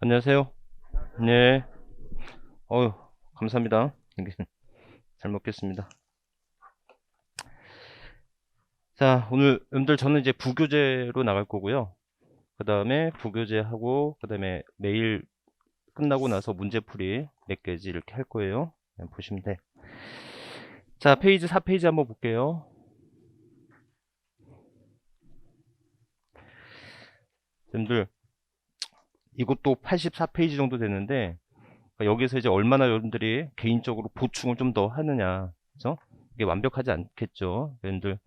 안녕하세요. 네. 어유, 감사합니다. 잘 먹겠습니다. 자, 오늘 여러분들 저는 이제 부교재로 나갈 거고요. 그 다음에 부교재 하고, 그 다음에 매일 끝나고 나서 문제풀이 몇 개지 이렇게 할 거예요. 그냥 보시면 돼. 자, 페이지 4페이지 한번 볼게요. 여러분들, 이것도 84페이지 정도 되는데, 여기서 이제 얼마나 여러분들이 개인적으로 보충을 좀 더 하느냐. 그죠? 이게 완벽하지 않겠죠. 여러분들,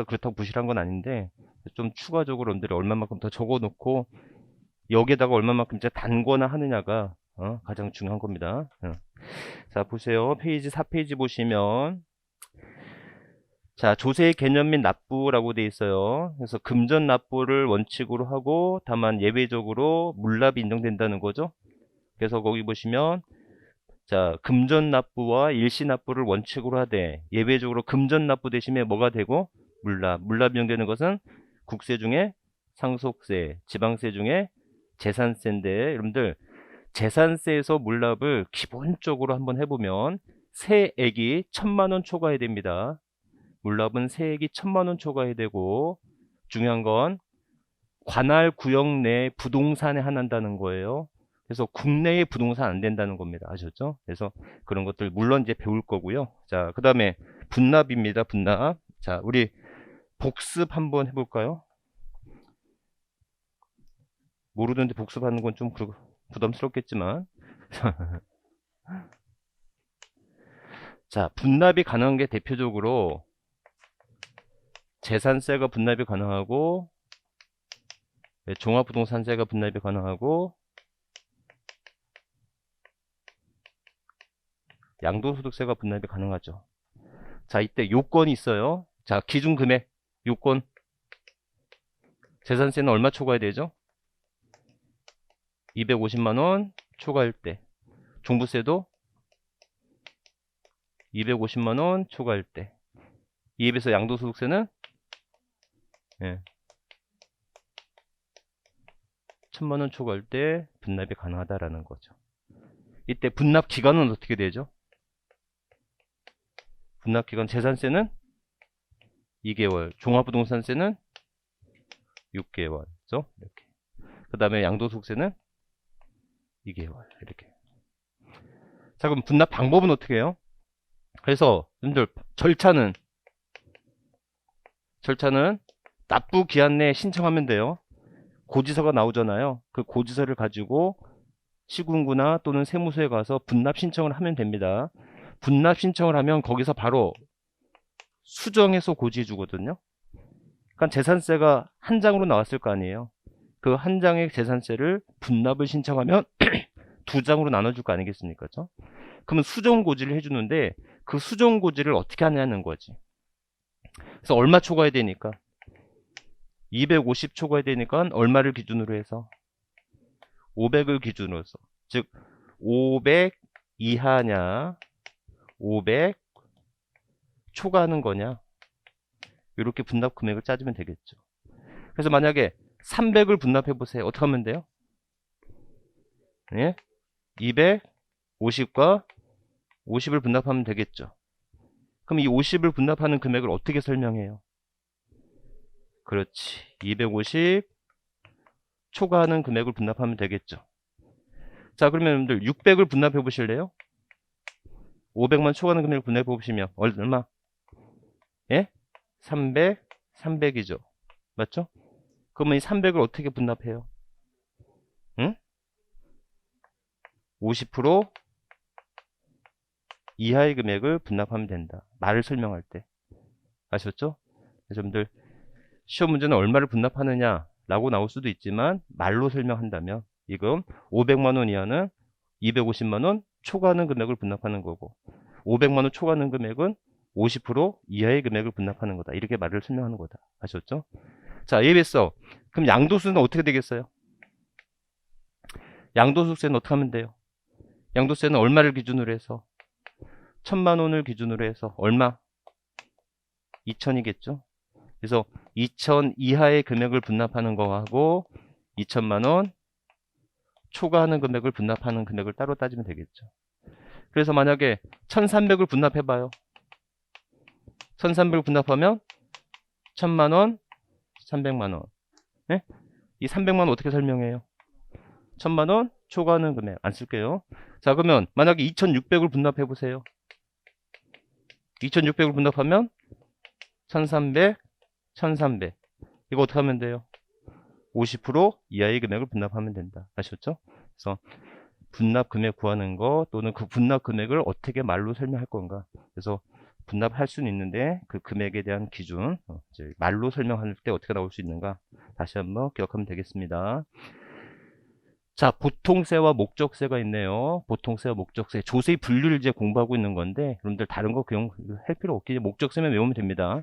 그렇다고 부실한 건 아닌데, 좀 추가적으로 여러분들이 얼마만큼 더 적어 놓고, 여기에다가 얼마만큼 이제 단거나 하느냐가, 가장 중요한 겁니다. 자, 보세요. 페이지 4페이지 보시면, 자, 조세의 개념 및 납부라고 돼 있어요. 그래서 금전 납부를 원칙으로 하고, 다만 예외적으로 물납이 인정된다는 거죠. 그래서 거기 보시면, 자, 금전 납부와 일시 납부를 원칙으로 하되 예외적으로 금전 납부 대신에 뭐가 되고 물납 인정되는 것은 국세 중에 상속세, 지방세 중에 재산세인데 여러분들 재산세에서 물납을 기본적으로 한번 해보면 세액이 1,000만 원 초과해야 됩니다. 물납은 세액이 1,000만 원 초과해야 되고 중요한 건 관할 구역 내 부동산에 한한다는 거예요. 그래서 국내의 부동산 안 된다는 겁니다. 아셨죠? 그래서 그런 것들 물론 이제 배울 거고요. 자, 그 다음에 분납입니다. 분납. 자, 우리 복습 한번 해볼까요? 모르는데 복습하는 건 좀 부담스럽겠지만. 자, 분납이 가능한 게 대표적으로 재산세가 분납이 가능하고 종합부동산세가 분납이 가능하고 양도소득세가 분납이 가능하죠. 자, 이때 요건이 있어요. 자, 기준금액 요건 재산세는 얼마 초과해야 되죠? 250만원 초과할 때 종부세도 250만원 초과할 때 이에 비해서 양도소득세는 1,000만원 초과할 때 분납이 가능하다라는 거죠. 이때 분납 기간은 어떻게 되죠? 분납 기간 재산세는 2개월, 종합부동산세는 6개월, 그죠? 이렇게. 그 다음에 양도소득세는 2개월, 이렇게. 자, 그럼 분납 방법은 어떻게 해요? 그래서 여러분들 절차는 납부 기한 내에 신청하면 돼요. 고지서가 나오잖아요. 그 고지서를 가지고 시군구나 또는 세무서에 가서 분납 신청을 하면 됩니다. 분납 신청을 하면 거기서 바로 수정해서 고지해 주거든요. 그러니까 재산세가 한 장으로 나왔을 거 아니에요. 그 한 장의 재산세를 분납을 신청하면 두 장으로 나눠줄 거 아니겠습니까? 그렇죠? 그러면 수정 고지를 해주는데 그 수정 고지를 어떻게 하냐는 거지. 그래서 얼마 초과해야 되니까 250 초과해야 되니까 얼마를 기준으로 해서 500을 기준으로 해서 즉 500 이하냐 500 초과하는 거냐 이렇게 분납 금액을 짜주면 되겠죠. 그래서 만약에 300을 분납해 보세요. 어떻게 하면 돼요? 예? 250과 50을 분납하면 되겠죠. 그럼 이 50을 분납하는 금액을 어떻게 설명해요? 그렇지. 250 초과하는 금액을 분납하면 되겠죠. 자, 그러면 여러분들 600을 분납해 보실래요? 500만 초과하는 금액을 분납해 보시면 얼마? 예? 300, 300이죠. 맞죠? 그러면 이 300을 어떻게 분납해요? 응? 50% 이하의 금액을 분납하면 된다. 말을 설명할 때. 아셨죠? 여러분들 시험 문제는 얼마를 분납하느냐 라고 나올 수도 있지만 말로 설명한다면 이건 500만원 이하는 250만원 초과하는 금액을 분납하는 거고 500만원 초과하는 금액은 50% 이하의 금액을 분납하는 거다. 이렇게 말을 설명하는 거다. 아셨죠? 자, 예비했어. 그럼 양도세는 어떻게 되겠어요? 양도소득세는 어떻게 하면 돼요? 양도세는 얼마를 기준으로 해서 1,000만원을 기준으로 해서 얼마? 2,000이겠죠? 그래서 2,000 이하의 금액을 분납하는 거하고 2,000만원 초과하는 금액을 분납하는 금액을 따로 따지면 되겠죠. 그래서 만약에 1300을 분납해봐요. 1300을 분납하면 1000만원, 300만원. 네? 이 300만원 어떻게 설명해요? 1000만원 초과하는 금액 안 쓸게요. 자, 그러면 만약에 2600을 분납해보세요. 2600을 분납하면 1300, 1300. 이거 어떻게 하면 돼요? 50% 이하의 금액을 분납하면 된다. 아셨죠? 그래서 분납 금액 구하는 거 또는 그 분납 금액을 어떻게 말로 설명할 건가. 그래서 분납할 수는 있는데 그 금액에 대한 기준, 이제 말로 설명할 때 어떻게 나올 수 있는가. 다시 한번 기억하면 되겠습니다. 자, 보통세와 목적세가 있네요. 보통세와 목적세. 조세의 분류를 이제 공부하고 있는 건데, 여러분들 다른 거 그냥 할 필요 없기 때문에 목적세만 외우면 됩니다.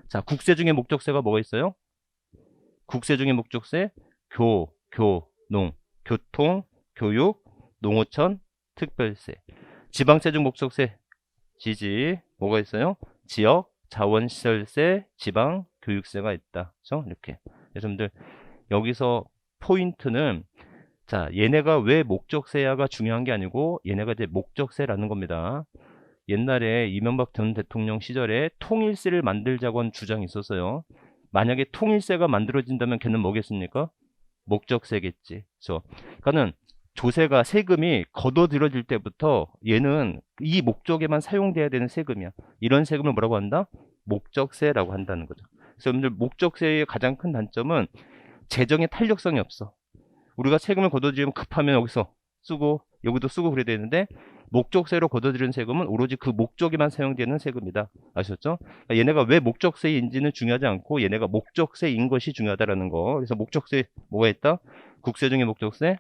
자, 국세 중에 목적세가 뭐가 있어요? 국세 중에 목적세, 농, 교통, 교육, 농어촌, 특별세. 지방세 중 목적세, 지지, 뭐가 있어요? 지역, 자원시설세, 지방, 교육세가 있다. 그렇죠? 이렇게. 여러분들, 여기서 포인트는 자, 얘네가 왜 목적세야가 중요한 게 아니고 얘네가 이제 목적세라는 겁니다. 옛날에 이명박 전 대통령 시절에 통일세를 만들자고 한 주장이 있었어요. 만약에 통일세가 만들어진다면 걔는 뭐겠습니까? 목적세겠지. 그래서 그러니까는 조세가 세금이 걷어들여질 때부터 얘는 이 목적에만 사용돼야 되는 세금이야. 이런 세금을 뭐라고 한다? 목적세라고 한다는 거죠. 그래서 여러분들 목적세의 가장 큰 단점은 재정의 탄력성이 없어. 우리가 세금을 걷어들이면 급하면 여기서 쓰고 여기도 쓰고 그래야 되는데 목적세로 걷어들이는 세금은 오로지 그 목적에만 사용되는 세금이다. 아셨죠? 그러니까 얘네가 왜 목적세인지는 중요하지 않고 얘네가 목적세인 것이 중요하다라는 거. 그래서 목적세 뭐가 있다? 국세 중에 목적세,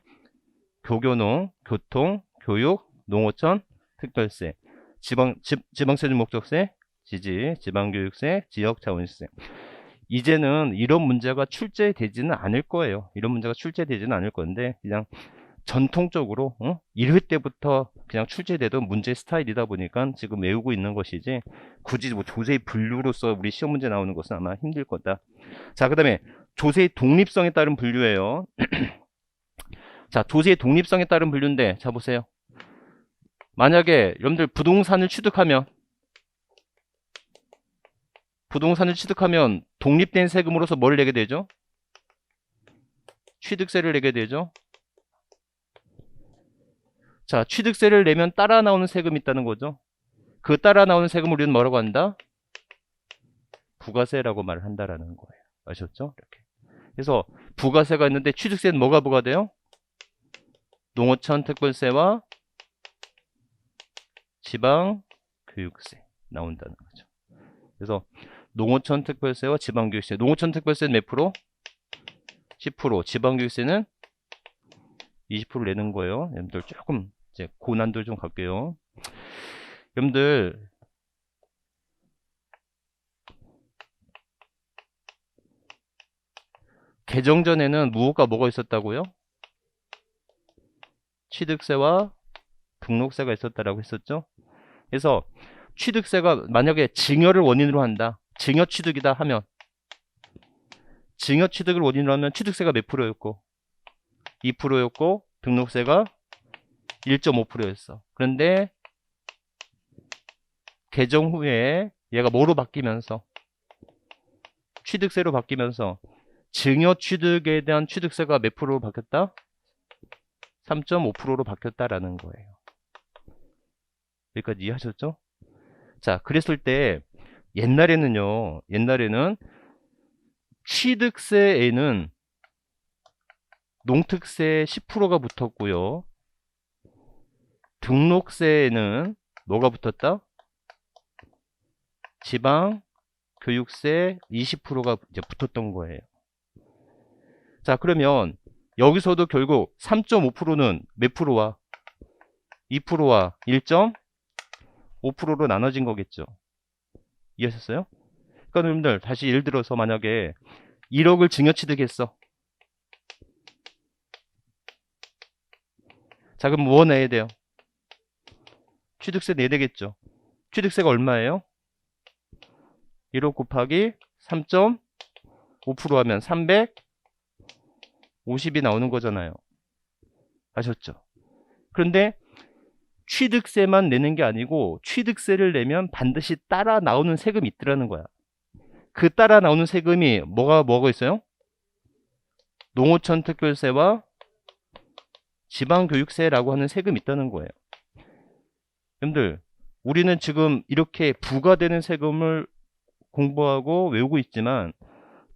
교교농, 교통, 교육, 농어촌, 특별세, 지방세 중 목적세, 지지, 지방교육세, 지역자원시세. 이제는 이런 문제가 출제되지는 않을 거예요. 이런 문제가 출제되지는 않을 건데 그냥 전통적으로 1회 때부터 그냥 출제되던 문제 스타일이다 보니까 지금 외우고 있는 것이지 굳이 뭐 조세의 분류로서 우리 시험 문제 나오는 것은 아마 힘들 거다. 자, 그 다음에 조세의 독립성에 따른 분류예요. 자, 조세의 독립성에 따른 분류인데 자 보세요. 만약에 여러분들 부동산을 취득하면 독립된 세금으로서 뭘 내게 되죠? 취득세를 내게 되죠. 자, 취득세를 내면 따라 나오는 세금이 있다는 거죠. 그 따라 나오는 세금을 우리는 뭐라고 한다? 부가세라고 말을 한다라는 거예요. 아셨죠? 이렇게. 그래서 부가세가 있는데 취득세는 뭐가 부과돼요? 농어촌 특별세와 지방 교육세 나온다는 거죠. 그래서 농어촌 특별세와 지방교육세. 농어촌 특별세는 몇 프로? 10%. 지방교육세는 20% 내는 거예요. 여러분들 조금 이제 고난도 좀 갈게요. 여러분들 개정 전에는 무엇과 뭐가 있었다고요? 취득세와 등록세가 있었다라고 했었죠. 그래서 취득세가 만약에 증여를 원인으로 한다. 증여 취득이다 하면 증여 취득을 원인으로 하면 취득세가 몇 프로였고 2%였고 등록세가 1.5%였어. 그런데 개정 후에 얘가 뭐로 바뀌면서 취득세로 바뀌면서 증여 취득에 대한 취득세가 몇 프로로 바뀌었다? 3.5%로 바뀌었다라는 거예요. 여기까지 이해하셨죠? 자, 그랬을 때 옛날에는 취득세에는 농특세 10%가 붙었고요. 등록세에는 뭐가 붙었다? 지방 교육세 20%가 이제 붙었던 거예요. 자, 그러면 여기서도 결국 3.5%는 몇 프로와 2%와 1.5%로 나눠진 거겠죠. 이해하셨어요? 그러니까 여러분들 다시 예를 들어서 만약에 1억을 증여취득했어. 자, 그럼 뭐 내야 돼요? 취득세 내야 되겠죠. 취득세가 얼마예요? 1억 곱하기 3.5% 하면 350이 나오는 거잖아요. 아셨죠? 그런데 취득세만 내는 게 아니고 취득세를 내면 반드시 따라 나오는 세금이 있더라는 거야. 그 따라 나오는 세금이 뭐가 있어요? 농어촌 특별세와 지방교육세라고 하는 세금이 있다는 거예요. 여러분들, 우리는 지금 이렇게 부과되는 세금을 공부하고 외우고 있지만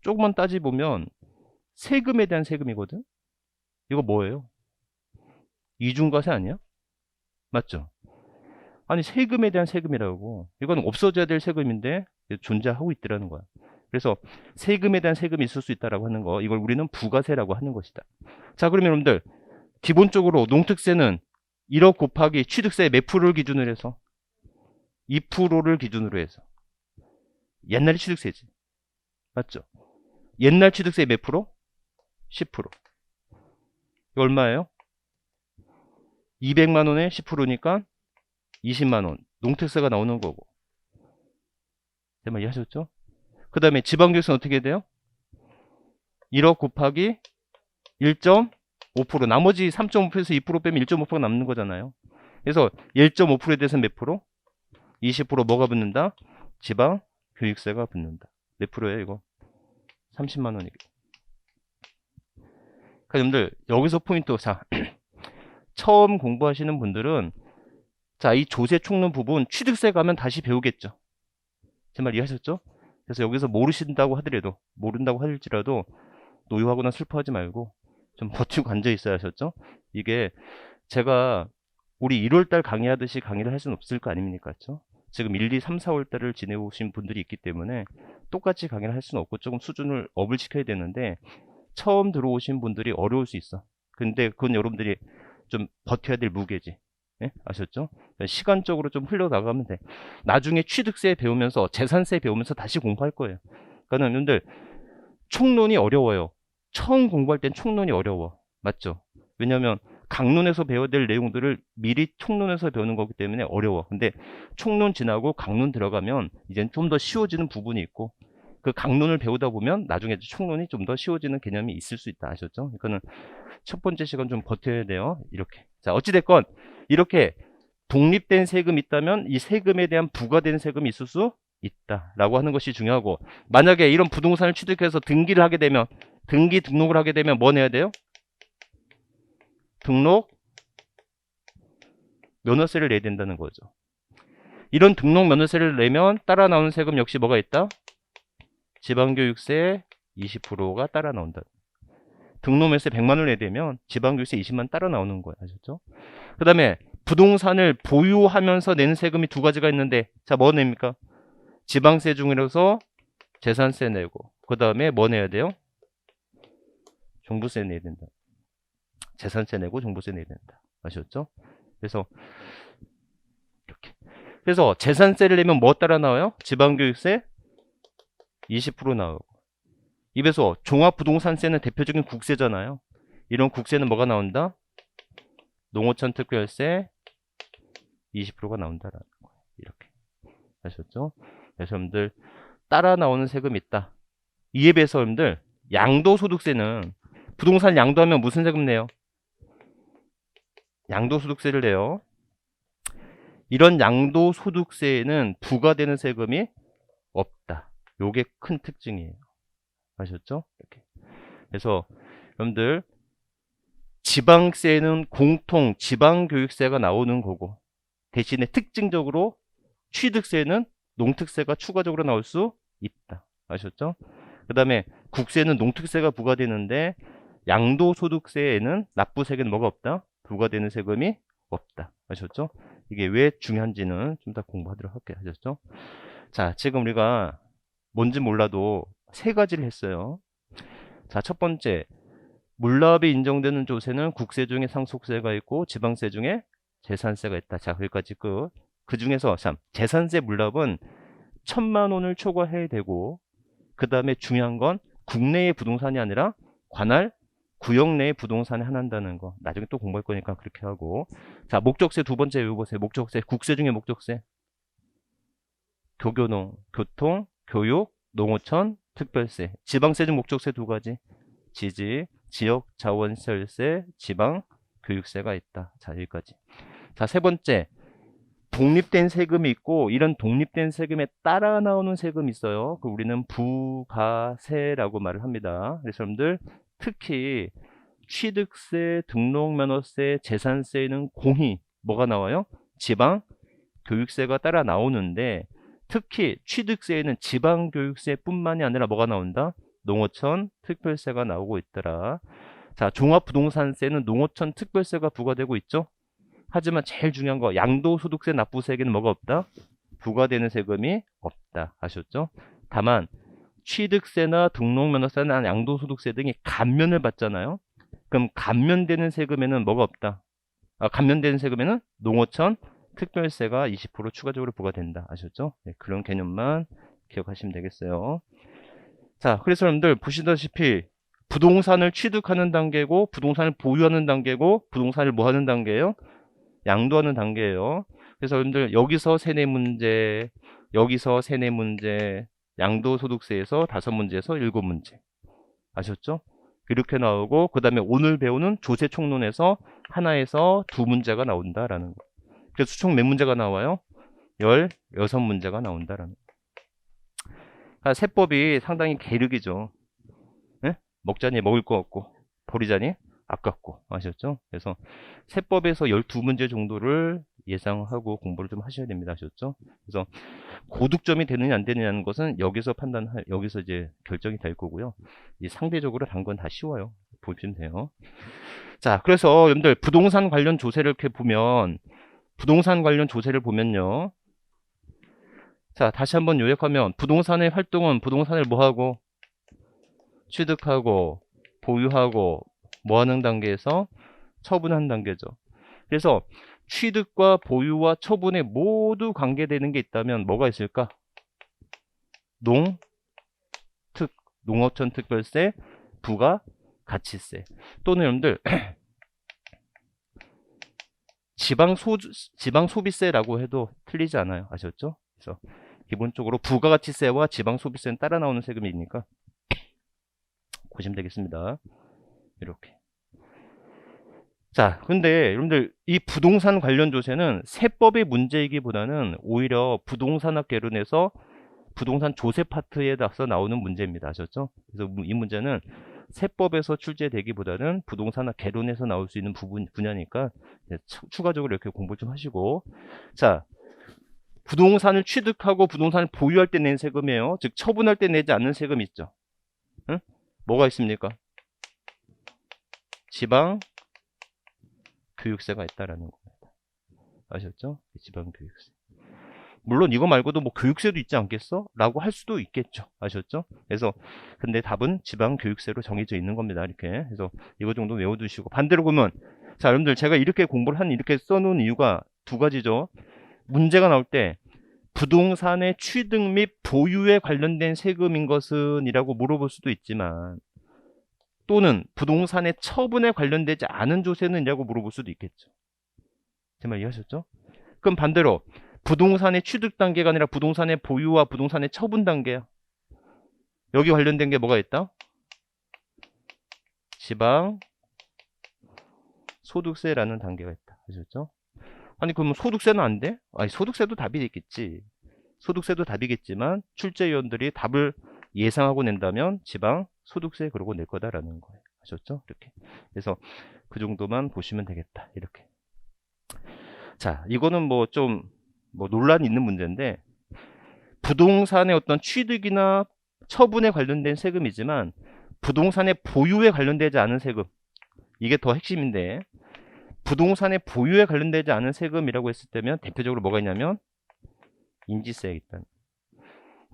조금만 따지보면 세금에 대한 세금이거든? 이거 뭐예요? 이중과세 아니야? 맞죠? 아니, 세금에 대한 세금이라고. 이건 없어져야 될 세금인데 존재하고 있더라는 거야. 그래서 세금에 대한 세금이 있을 수 있다라고 하는 거, 이걸 우리는 부가세라고 하는 것이다. 자, 그러면 여러분들, 기본적으로 농특세는 1억 곱하기 취득세 몇 프로를 기준으로 해서? 2%를 기준으로 해서. 옛날 취득세지. 맞죠? 옛날 취득세 몇 프로? 10%. 이거 얼마예요? 200만 원에 10%니까 20만 원. 농특세가 나오는 거고. 제 말 이해하셨죠? 그 다음에 지방교육세는 어떻게 돼요? 1억 곱하기 1.5%. 나머지 3.5%에서 2% 빼면 1.5%가 남는 거잖아요. 그래서 1.5%에 대해서 몇 프로? 20% 뭐가 붙는다? 지방교육세가 붙는다. 몇 프로예요 이거? 30만 원이고. 그러니까 여러분들 여기서 포인트. 자, 처음 공부하시는 분들은 자, 이 조세 총론 부분 취득세 가면 다시 배우겠죠. 제 말 이해하셨죠? 그래서 여기서 모른다고 하더라도 노여하거나 슬퍼하지 말고 좀 버티고 앉아 있어야 하셨죠? 이게 제가 우리 1월달 강의하듯이 강의를 할 수는 없을 거 아닙니까? 그렇죠? 지금 1, 2, 3, 4월달을 지내오신 분들이 있기 때문에 똑같이 강의를 할 수는 없고 조금 수준을 업을 시켜야 되는데 처음 들어오신 분들이 어려울 수 있어. 근데 그건 여러분들이 좀 버텨야 될 무게지. 네? 아셨죠? 시간적으로 좀 흘러나가면 돼. 나중에 취득세 배우면서 재산세 배우면서 다시 공부할 거예요. 그러니까 여러분들 총론이 어려워요. 처음 공부할 땐 총론이 어려워. 맞죠? 왜냐하면 강론에서 배워야 될 내용들을 미리 총론에서 배우는 거기 때문에 어려워. 근데 총론 지나고 강론 들어가면 이젠 좀 더 쉬워지는 부분이 있고 그 강론을 배우다 보면 나중에 총론이 좀 더 쉬워지는 개념이 있을 수 있다. 아셨죠? 그러니까는 첫 번째 시간 좀 버텨야 돼요. 이렇게. 자, 어찌됐건 이렇게 독립된 세금이 있다면 이 세금에 대한 부과되는 세금이 있을 수 있다라고 하는 것이 중요하고, 만약에 이런 부동산을 취득해서 등록을 하게 되면 뭐 내야 돼요? 등록 면허세를 내야 된다는 거죠. 이런 등록 면허세를 내면 따라 나오는 세금 역시 뭐가 있다? 지방교육세 20%가 따라 나온다. 등록면세 100만 원을 내야 되면 지방교육세 20만 따라 나오는 거예요. 아셨죠? 그 다음에 부동산을 보유하면서 내는 세금이 두 가지가 있는데, 자, 뭐 냅니까? 지방세 중에서 재산세 내고, 그 다음에 뭐 내야 돼요? 종부세 내야 된다. 재산세 내고 종부세 내야 된다. 아셨죠? 그래서 이렇게. 그래서 재산세를 내면 뭐 따라 나와요? 지방교육세 20% 나오고. 입에서 종합부동산세는 대표적인 국세잖아요. 이런 국세는 뭐가 나온다? 농어촌 특별세 20%가 나온다라는 거예요. 이렇게. 아셨죠? 그래서 여러분들 따라 나오는 세금이 있다. 이에 비해서 여러분들 양도소득세는 부동산 양도하면 무슨 세금 내요? 양도소득세를 내요. 이런 양도소득세에는 부과되는 세금이 없다. 요게 큰 특징이에요. 아셨죠? 이렇게. 그래서 여러분들 지방세는 공통 지방교육세가 나오는 거고, 대신에 특징적으로 취득세는 농특세가 추가적으로 나올 수 있다. 아셨죠? 그 다음에 국세는 농특세가 부과되는데 양도소득세에는 납부세금은 뭐가 없다? 부과되는 세금이 없다. 아셨죠? 이게 왜 중요한지는 좀 더 공부하도록 할게요. 아셨죠? 자, 지금 우리가 뭔지 몰라도 세 가지를 했어요. 자, 첫 번째, 물납이 인정되는 조세는 국세 중에 상속세가 있고 지방세 중에 재산세가 있다. 자, 거기까지 그 중에서 참 재산세 물납은 1,000만 원을 초과해야 되고, 그 다음에 중요한 건 국내의 부동산이 아니라 관할 구역 내의 부동산에 한한다는 거. 나중에 또 공부할 거니까 그렇게 하고. 자, 목적세 두 번째 외워보세요. 목적세, 국세 중에 목적세. 교교농, 교통, 교육, 농어촌, 특별세. 지방세 중 목적세 두 가지. 지지, 지역 자원시설세, 지방 교육세가 있다. 자, 여기까지. 자, 세 번째. 독립된 세금이 있고 이런 독립된 세금에 따라 나오는 세금이 있어요. 그 우리는 부가세라고 말을 합니다. 그래서 여러분들 특히 취득세, 등록면허세, 재산세에는 공히 뭐가 나와요? 지방 교육세가 따라 나오는데 특히 취득세에는 지방교육세뿐만이 아니라 뭐가 나온다? 농어촌 특별세가 나오고 있더라. 자, 종합부동산세는 농어촌 특별세가 부과되고 있죠. 하지만 제일 중요한 거 양도소득세 납부세에는 뭐가 없다? 부과되는 세금이 없다. 아셨죠? 다만 취득세나 등록면허세나 양도소득세 등이 감면을 받잖아요. 그럼 감면되는 세금에는 뭐가 없다? 감면되는 세금에는 농어촌 특별세가 20% 추가적으로 부과된다. 아셨죠? 네, 그런 개념만 기억하시면 되겠어요. 자, 그래서 여러분들 보시다시피 부동산을 취득하는 단계고 부동산을 보유하는 단계고 부동산을 뭐 하는 단계예요? 양도하는 단계예요. 그래서 여러분들 여기서 세네 문제, 여기서 세네 문제, 양도소득세에서 5문제에서 7문제. 아셨죠? 이렇게 나오고 그 다음에 오늘 배우는 조세총론에서 하나에서 2문제가 나온다라는 거. 그래서 총 몇 문제가 나와요? 16문제가 나온다라는 거. 세법이 상당히 계륵이죠. 네? 먹자니 먹을 거 없고 버리자니 아깝고. 아셨죠? 그래서 세법에서 12문제 정도를 예상하고 공부를 좀 하셔야 됩니다. 아셨죠? 그래서 고득점이 되느냐 안 되느냐는 것은 여기서 이제 결정이 될 거고요. 상대적으로 단 건 다 쉬워요. 보시면 돼요. 자, 그래서 여러분들 부동산 관련 조세를 이렇게 보면 부동산 관련 조세를 보면요. 자, 다시 한번 요약하면 부동산의 활동은 부동산을 뭐하고 취득하고 보유하고 뭐하는 단계에서 처분하는 단계죠. 그래서 취득과 보유와 처분에 모두 관계되는 게 있다면 뭐가 있을까? 농어촌 특별세, 부가가치세 또는 여러분들 지방소비세라고 해도 틀리지 않아요. 아셨죠? 그래서 기본적으로 부가가치세와 지방소비세는 따라 나오는 세금이니까 보시면 되겠습니다. 이렇게. 자, 근데 여러분들 이 부동산 관련 조세는 세법의 문제이기보다는 오히려 부동산학 개론에서 부동산 조세 파트에서 나오는 문제입니다. 아셨죠? 그래서 이 문제는 세법에서 출제되기보다는 부동산학 개론에서 나올 수 있는 분야니까 추가적으로 이렇게 공부 좀 하시고. 자, 부동산을 취득하고 부동산을 보유할 때 낸 세금이에요. 즉 처분할 때 내지 않는 세금 있죠. 응? 뭐가 있습니까? 지방 교육세가 있다라는 겁니다. 아셨죠? 지방 교육세. 물론 이거 말고도 뭐 교육세도 있지 않겠어? 라고 할 수도 있겠죠. 아셨죠? 그래서 근데 답은 지방 교육세로 정해져 있는 겁니다. 이렇게. 그래서 이거 정도 외워두시고 반대로 보면 자, 여러분들 제가 이렇게 공부를 이렇게 써놓은 이유가 두 가지죠. 문제가 나올 때 부동산의 취득 및 보유에 관련된 세금인 것은 이라고 물어볼 수도 있지만 또는 부동산의 처분에 관련되지 않은 조세는 이라고 물어볼 수도 있겠죠. 제 말 이해하셨죠? 그럼 반대로 부동산의 취득 단계가 아니라 부동산의 보유와 부동산의 처분 단계야. 여기 관련된 게 뭐가 있다? 지방 소득세라는 단계가 있다. 아셨죠? 아니 그러면 소득세는 안 돼? 아니 소득세도 답이 있겠지. 소득세도 답이겠지만 출제위원들이 답을 예상하고 낸다면 지방 소득세 그러고 낼 거다라는 거예요. 아셨죠? 이렇게. 그래서 그 정도만 보시면 되겠다. 이렇게. 자, 이거는 뭐 좀 논란이 있는 문제인데 부동산의 어떤 취득이나 처분에 관련된 세금이지만 부동산의 보유에 관련되지 않은 세금 이게 더 핵심인데 부동산의 보유에 관련되지 않은 세금이라고 했을 때면 대표적으로 뭐가 있냐면 인지세가 있다.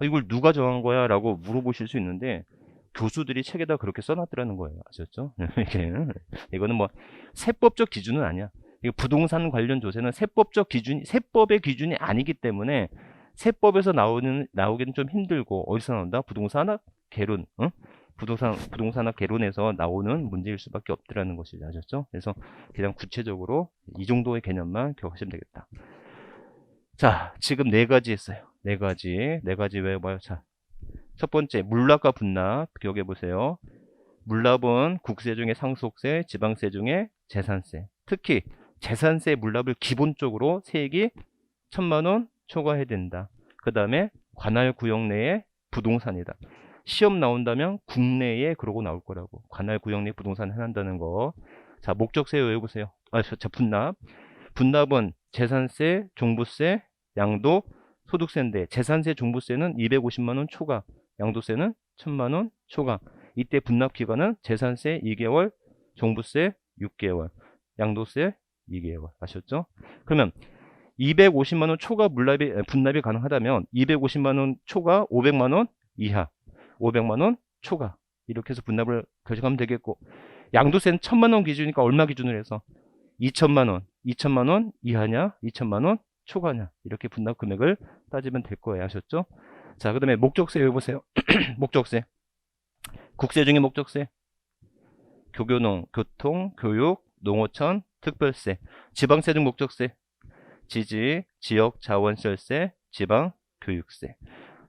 이걸 누가 정한 거야? 라고 물어보실 수 있는데 교수들이 책에다 그렇게 써놨더라는 거예요. 아셨죠? 이거는 뭐 세법적 기준은 아니야. 이거 부동산 관련 조세는 세법의 기준이 아니기 때문에 세법에서 나오기는 좀 힘들고 어디서 나온다? 부동산학 개론, 부동산학 개론에서 나오는 문제일 수밖에 없더라는 것이죠. 아셨죠? 그래서 그냥 구체적으로 이 정도의 개념만 기억하시면 되겠다. 자, 지금 네 가지 했어요. 네 가지 외워봐요. 자, 첫 번째 물납과 분납 기억해 보세요. 물납은 국세 중에 상속세, 지방세 중에 재산세. 특히 재산세 물납을 기본적으로 세액이 1,000만원 초과해야 된다. 그 다음에 관할 구역 내에 부동산이다. 시험 나온다면 국내에 그러고 나올 거라고. 관할 구역 내 부동산 해난다는 거. 자, 목적세 외워보세요. 자, 분납. 분납은 재산세, 종부세, 양도, 소득세인데 재산세, 종부세는 250만원 초과, 양도세는 1,000만원 초과. 이때 분납 기간은 재산세 2개월, 종부세 6개월, 양도세 2개월. 아셨죠? 그러면 250만원 초과 분납이 가능하다면 250만원 초과 500만원 이하, 500만원 초과, 이렇게 해서 분납을 결정하면 되겠고, 양도세는 1,000만원 기준이니까 얼마 기준으로 해서 2,000만원, 2,000만원 이하냐, 2,000만원 초과냐, 이렇게 분납 금액을 따지면 될 거예요. 아셨죠? 자, 그 다음에 목적세 외워보세요. 목적세. 국세 중에 목적세. 교교농, 교통, 교육, 농어촌, 특별세. 지방세 중 목적세. 지지, 지역 자원시설세, 지방 교육세.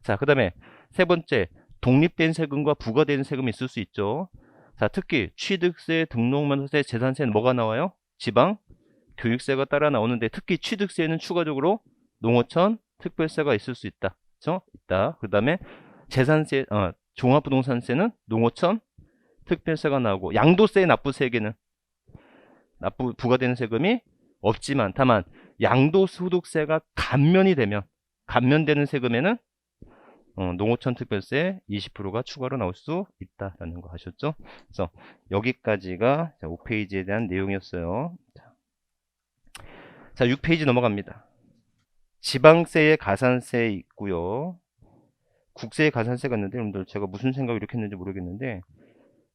자, 그 다음에 세 번째, 독립된 세금과 부과된 세금이 있을 수 있죠. 자, 특히 취득세, 등록면허세, 재산세는 뭐가 나와요? 지방 교육세가 따라 나오는데, 특히 취득세는 추가적으로 농어촌 특별세가 있을 수 있다. 그렇죠? 있다. 그 다음에 재산세, 종합부동산세는 농어촌 특별세가 나오고, 양도세, 납부세계는 부과되는 세금이 없지만, 다만 양도소득세가 감면되는 세금에는 농어촌 특별세 20%가 추가로 나올 수 있다라는 거 아셨죠? 그래서 여기까지가 5페이지에 대한 내용이었어요. 자, 6페이지 넘어갑니다. 지방세에 가산세 있고요. 국세에 가산세가 있는데, 여러분들 제가 무슨 생각을 이렇게 했는지 모르겠는데,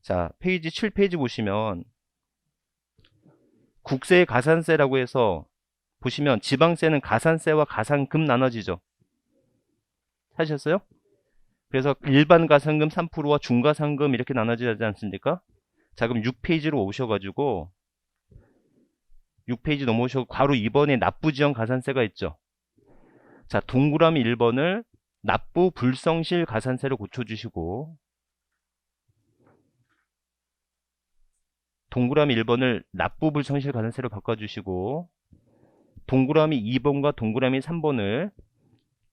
자, 페이지 7페이지 보시면 국세에 가산세라고 해서 보시면 지방세는 가산세와 가산금 나눠지죠. 하셨어요? 그래서 일반 가산금 3%와 중가산금 이렇게 나눠지지 않습니까? 자, 그럼 6페이지로 오셔가지고 6페이지 넘어오셔서 바로 2번에 납부지연 가산세가 있죠. 자, 동그라미 1번을 납부 불성실 가산세로 고쳐주시고, 동그라미 1번을 납부 불성실 가산세로 바꿔주시고, 동그라미 2번과 동그라미 3번을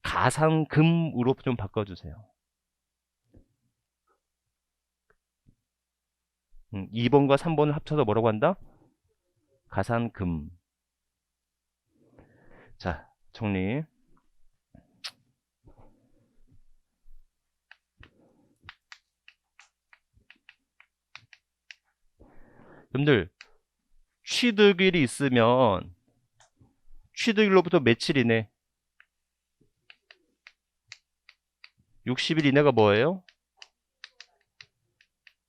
가산금으로 좀 바꿔주세요. 2번과 3번을 합쳐서 뭐라고 한다? 가산금. 자, 정리. 여러분들, 취득일이 있으면 취득일로부터 며칠 이내? 60일 이내가 뭐예요?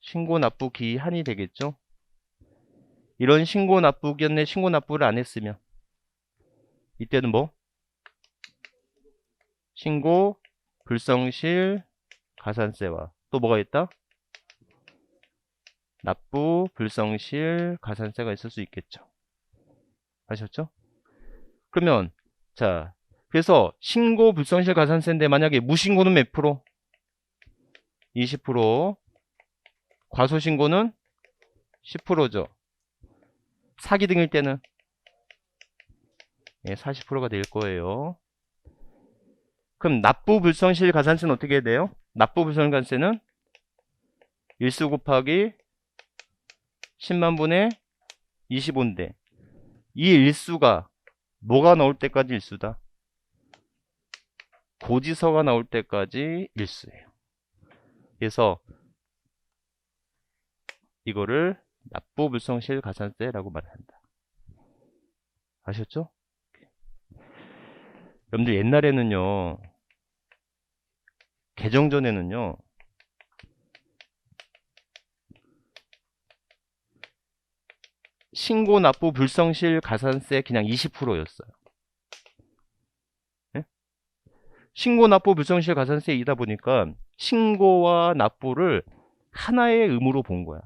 신고 납부 기한이 되겠죠? 이런 신고 납부 기한 내 신고 납부를 안 했으면 이때는 뭐? 신고 불성실 가산세와 또 뭐가 있다? 납부 불성실 가산세가 있을 수 있겠죠. 아셨죠? 그러면 자, 그래서 신고 불성실 가산세인데 만약에 무신고는 몇 프로? 20%. 과소신고는 10%죠. 사기 등일 때는 40%가 될 거예요. 그럼 납부 불성실 가산세는 어떻게 해야 돼요? 납부 불성실 가산세는 일수 곱하기 10만 분의 25인데, 이 일수가 뭐가 나올 때까지 일수다? 고지서가 나올 때까지 일수예요. 그래서 이거를 납부 불성실 가산세라고 말한다. 아셨죠? 여러분들 옛날에는요, 개정 전에는요, 신고 납부 불성실 가산세 그냥 20%였어요. 네? 신고 납부 불성실 가산세이다 보니까 신고와 납부를 하나의 의무로 본 거야.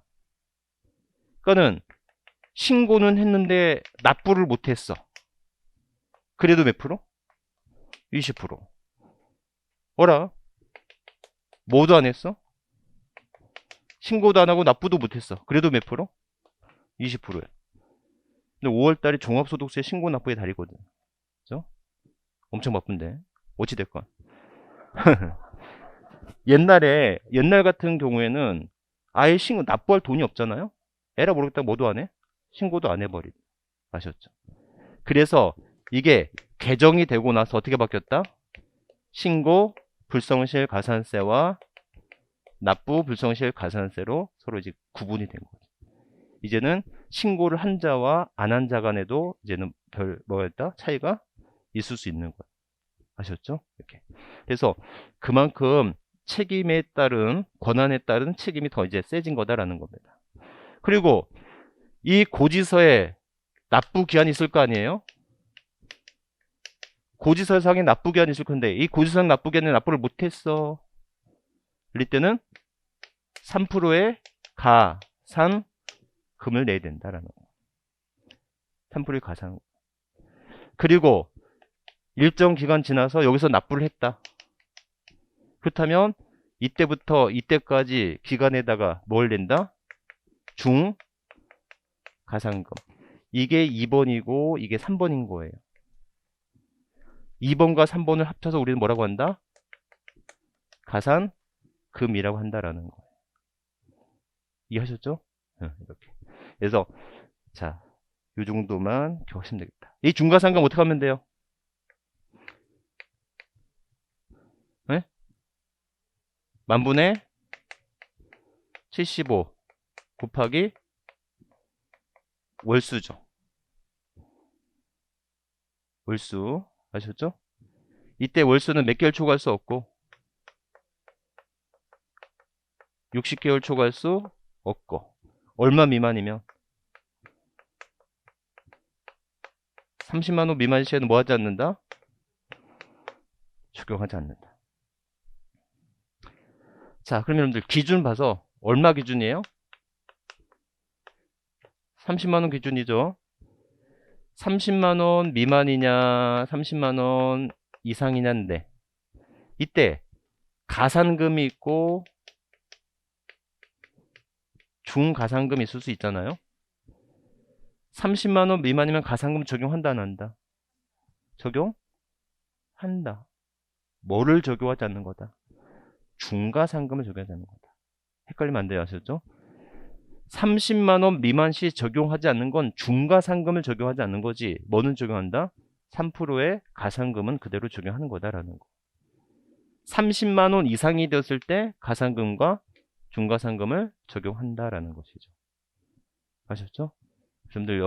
그러니까는 신고는 했는데 납부를 못했어. 그래도 몇 프로? 20%. 어라? 뭐도 안 했어? 신고도 안 하고 납부도 못했어. 그래도 몇 프로? 20%야. 근데 5월달이 종합소득세 신고 납부의 달이거든. 그죠? 엄청 바쁜데. 어찌됐건. 옛날 같은 경우에는 아예 신고, 납부할 돈이 없잖아요? 에라 모르겠다 뭐도 안 해? 신고도 안 해버리고. 아셨죠? 그래서 이게 개정이 되고 나서 어떻게 바뀌었다? 신고 불성실 가산세와 납부 불성실 가산세로 서로 이제 구분이 된 거죠. 이제는 신고를 한 자와 안 한 자 간에도 이제는 뭐였다? 차이가 있을 수 있는 거예요. 아셨죠? 이렇게. 그래서 그만큼 책임에 따른, 권한에 따른 책임이 더 이제 세진 거다라는 겁니다. 그리고 이 고지서에 납부 기한이 있을 거 아니에요? 고지서상에 납부 기한이 있을 건데, 이 고지서상 납부 기한에 납부를 못했어. 이럴 때는 3%의 가산금을 내야 된다라는 거. 3%의 가산. 그리고 일정 기간 지나서 여기서 납부를 했다. 그렇다면 이때부터 이때까지 기간에다가 뭘 낸다? 중 가산금. 이게 2번이고 이게 3번인 거예요. 2번과 3번을 합쳐서 우리는 뭐라고 한다? 가산금이라고 한다라는 거예요. 이해하셨죠? 이렇게. 그래서 자, 요 정도만 기억하시면 되겠다. 이 중과상금 어떻게 하면 돼요? 네? 만분의 75 곱하기 월수죠. 월수. 아셨죠? 이때 월수는 몇 개월 초과할 수 없고 60개월 초과할 수 없고 얼마 미만이면 30만원 미만 시에는 뭐 하지 않는다? 적용하지 않는다. 자, 그럼 여러분들 기준 봐서 얼마 기준이에요? 30만원 기준이죠. 30만원 미만이냐 30만원 이상이냐인데 이때 가산금이 있고 중가산금이 있을 수 있잖아요. 30만원 미만이면 가산금 적용한다 안 한다? 적용한다. 뭐를 적용하지 않는 거다? 중가상금을 적용하지 않는 거다. 헷갈리면 안 돼요. 아셨죠? 30만원 미만 시 적용하지 않는 건 중가상금을 적용하지 않는 거지. 뭐는 적용한다? 3%의 가산금은 그대로 적용하는 거다라는 거. 30만원 이상이 되었을 때 가산금과 중가상금을 적용한다라는 것이죠. 아셨죠? 여러분들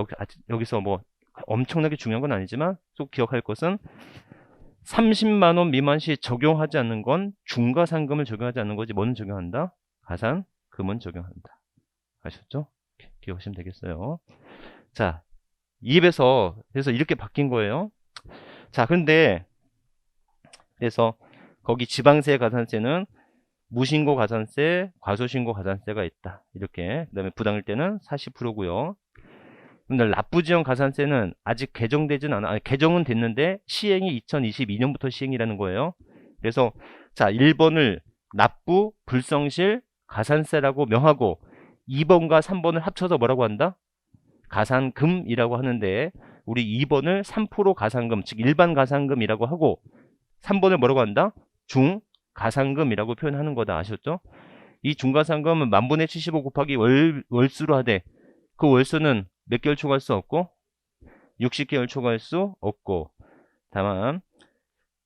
여기서 뭐 엄청나게 중요한 건 아니지만 꼭 기억할 것은 30만원 미만 시 적용하지 않는 건 중과상금을 적용하지 않는 거지. 뭐는 적용한다? 가산금은 적용한다. 아셨죠? 기억하시면 되겠어요. 자, 이입에서 그래서 이렇게 바뀐 거예요. 자, 그런데 그래서 거기 지방세 가산세는 무신고 가산세, 과소신고 가산세가 있다. 이렇게. 그다음에 부당일 때는 40%고요. 근데 납부지원 가산세는 아직 개정되진 않아. 아니, 개정은 됐는데 시행이 2022년부터 시행이라는 거예요. 그래서 자, 1번을 납부 불성실 가산세라고 명하고 2번과 3번을 합쳐서 뭐라고 한다? 가산금이라고 하는데 우리 2번을 3% 가산금, 즉 일반 가산금이라고 하고 3번을 뭐라고 한다? 중가산금이라고 표현하는 거다. 아셨죠? 이 중가산금은 만분의 75 곱하기 월수로 하되 그 월수는 몇 개월 초과할 수 없고 60개월 초과할 수 없고 다만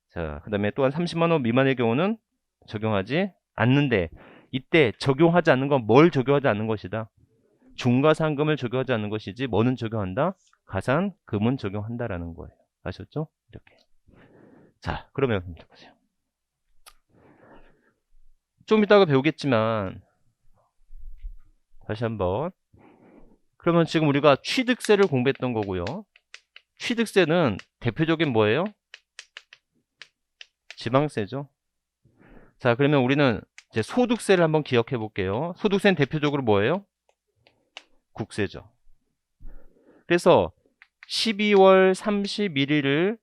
자, 그 다음에 또한 30만원 미만의 경우는 적용하지 않는데 이때 적용하지 않는 건 뭘 적용하지 않는 것이다? 중과상금을 적용하지 않는 것이지 뭐는 적용한다? 가산금은 적용한다라는 거예요. 아셨죠? 이렇게. 자, 그러면 보세요. 좀 이따가 배우겠지만 다시 한번 그러면 지금 우리가 취득세를 공부했던 거고요. 취득세는 대표적인 뭐예요? 지방세죠. 자, 그러면 우리는 이제 소득세를 한번 기억해 볼게요. 소득세는 대표적으로 뭐예요? 국세죠. 그래서 12월 31일을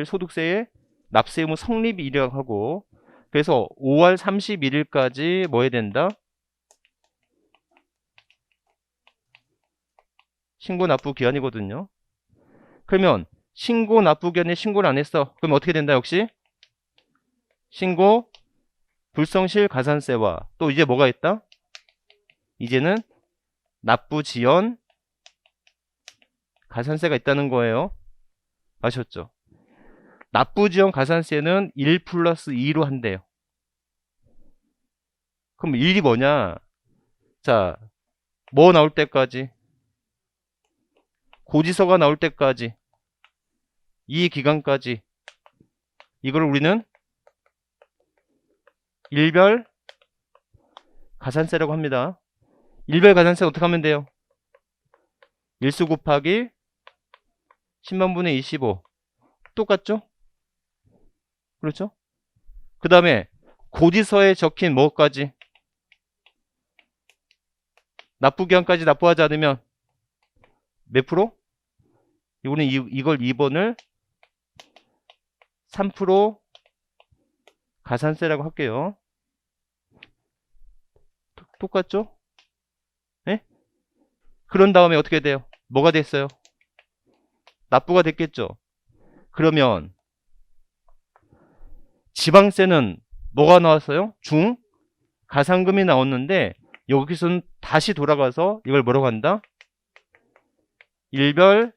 소득세의 납세 의무 성립일이라고 하고 그래서 5월 31일까지 뭐 해야 된다? 신고 납부 기한이거든요. 그러면 신고 납부 기한에 신고를 안 했어. 그럼 어떻게 된다? 역시 신고 불성실 가산세와 또 이제 뭐가 있다? 이제는 납부 지연 가산세가 있다는 거예요. 아셨죠? 납부 지연 가산세는 1 플러스 2로 한대요. 그럼 1이 뭐냐? 자, 뭐 나올 때까지? 고지서가 나올 때까지. 이 기간까지. 이걸 우리는 일별 가산세라고 합니다. 일별 가산세 어떻게 하면 돼요? 일수 곱하기 10만 분의 25. 똑같죠? 그렇죠? 그 다음에 고지서에 적힌 뭐까지? 납부기한까지 납부하지 않으면 몇 프로? 우리는 이걸 2번을 3% 가산세라고 할게요. 똑같죠? 네? 그런 다음에 어떻게 돼요? 뭐가 됐어요? 납부가 됐겠죠? 그러면 지방세는 뭐가 나왔어요? 중 가산금이 나왔는데 여기서는 다시 돌아가서 이걸 뭐라고 한다? 일별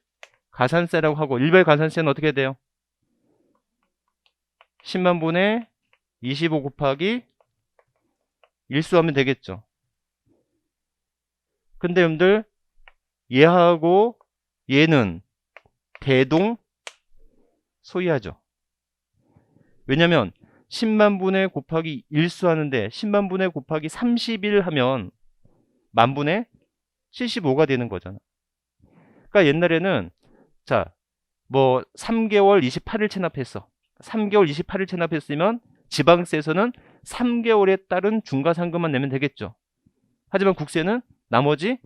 가산세라고 하고 일별 가산세는 어떻게 돼요? 10만 분의 25 곱하기 일수하면 되겠죠. 근데 여러분들 얘하고 얘는 대동 소이하죠. 왜냐면 10만 분의 곱하기 일수 하는데 10만 분의 곱하기 31 하면 만분의 75가 되는 거잖아. 그러니까 옛날에는 자, 뭐 3개월 28일 체납했어. 3개월 28일 체납했으면 지방세에서는 3개월에 따른 중과상금만 내면 되겠죠. 하지만 국세는 나머지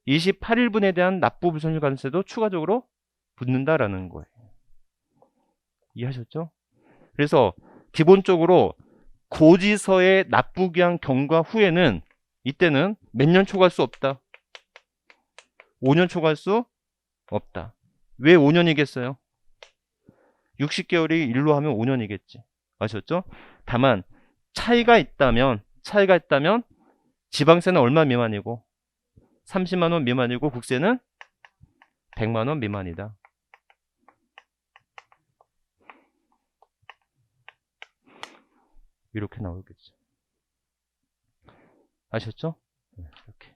28일분에 대한 납부 불성실 가산세도 추가적으로 붙는다라는 거예요. 이해하셨죠? 그래서 기본적으로 고지서의 납부기한 경과 후에는 이때는 몇 년 초과할 수 없다. 5년 초과할 수 없다. 왜 5년이겠어요? 60개월이 1로 하면 5년이겠지. 아셨죠? 다만 차이가 있다면 지방세는 얼마 미만이고 30만원 미만이고 국세는 100만원 미만이다. 이렇게 나오겠죠. 아셨죠? 이렇게.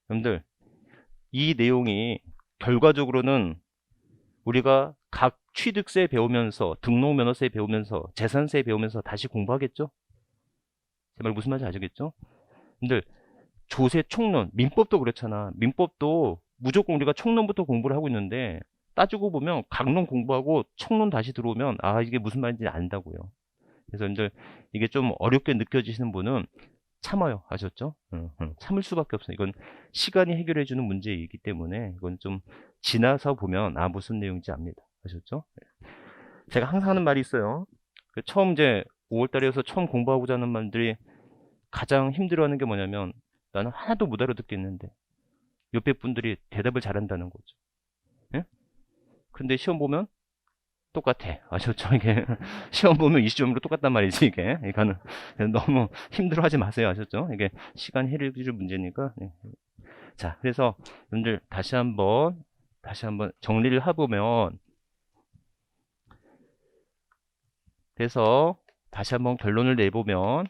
여러분들 이 내용이 결과적으로는 우리가 각 취득세 배우면서 등록면허세 배우면서 재산세 배우면서 다시 공부하겠죠? 제 말 무슨 말인지 아시겠죠? 여러분들 조세 총론, 민법도 그렇잖아. 민법도 무조건 우리가 총론부터 공부를 하고 있는데 따지고 보면 각론 공부하고 총론 다시 들어오면 아 이게 무슨 말인지 안다고요. 그래서 여러분들 이게 좀 어렵게 느껴지시는 분은 참아요. 아셨죠? 참을 수밖에 없어요. 이건 시간이 해결해 주는 문제이기 때문에 이건 좀 지나서 보면 아 무슨 내용인지 압니다. 아셨죠? 제가 항상 하는 말이 있어요. 처음 이제 5월달에서 처음 공부하고자 하는 분들이 가장 힘들어하는 게 뭐냐면 나는 하나도 못 알아듣겠는데 옆에 분들이 대답을 잘한다는 거죠. 예? 근데 시험 보면 똑같아. 아셨죠? 이게 시험 보면 20점으로 똑같단 말이지 이게. 이거는 너무 힘들어하지 마세요. 아셨죠? 이게 시간 해결해줄 문제니까. 네. 자, 그래서 여러분들 다시 한번 정리를 해보면 그래서 다시 한번 결론을 내보면